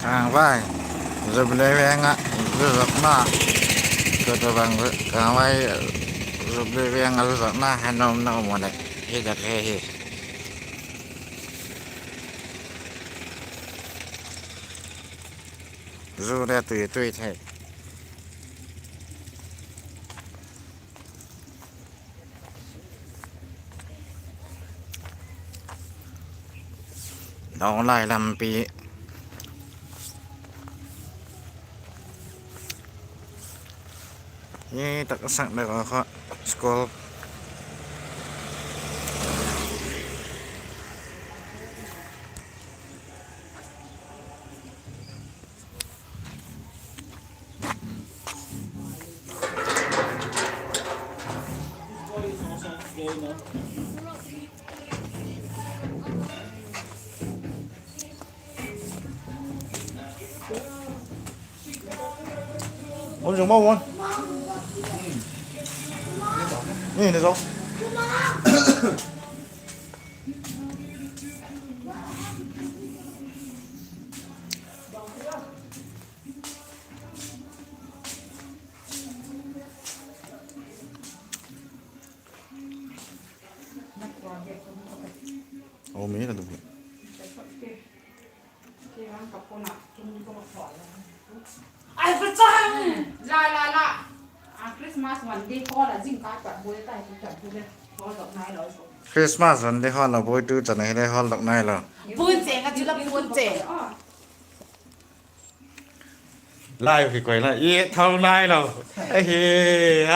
vai rồi lấy vé ngã rồi giật na rồi tụi bạn cả vai rồi lấy vé ngã rồi giật na hai năm năm một đấy hết được hết rồi ra tùy tùy thế đó lại làm bịนี่ตักสั่งได้ก็เขาสกอลวันจังบ่วันนี่นี่จ้ะโอ้มีนะทุกคนไอ้ประจังละคริสต์มาสวันที่พ่อละจิ้งการ์ดแบบบุ้ยใต้ที่จัดบุ้ยพ่อดอกไม้เราส่ง คริสต์มาสวันที่ฮอลเราไปดูจัดให้ได้ฮอลดอกไม้เราปูนเจ๋งกันจุลปูนเจ๋งไล่ผิดไกวไล่อีเท่าไล่เราไอ้เหี้ย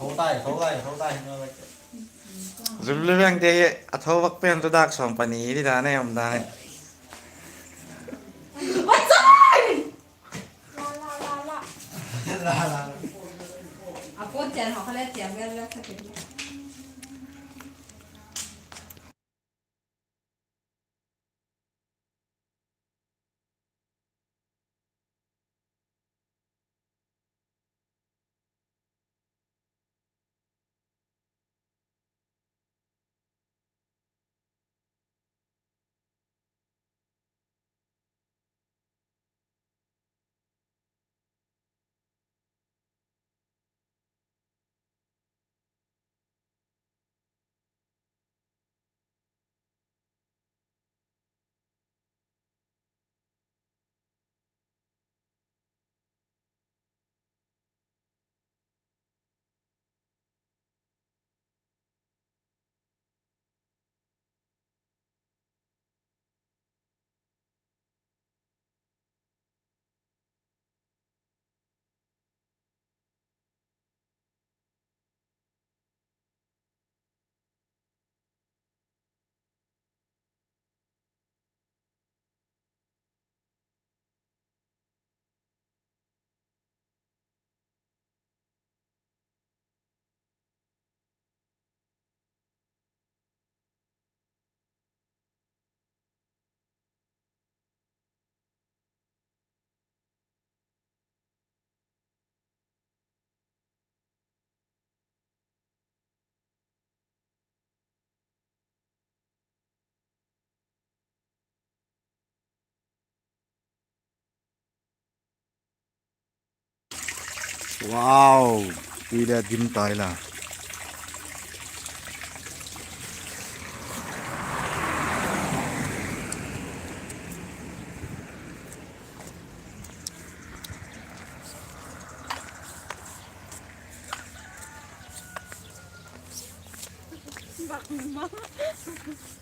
thấu tay thấu tay thấu tayจุดเรื่องเดียอัฐวักเป็นตัวดักสองปนีที่ได้แน่ผมได้ประจังlà là อ่ะปูนเจ๋งของเขาเล่นเจ๋งกันแล้วสักที ว้าวปีเดียดิ้มตายละบักมึงมั้ง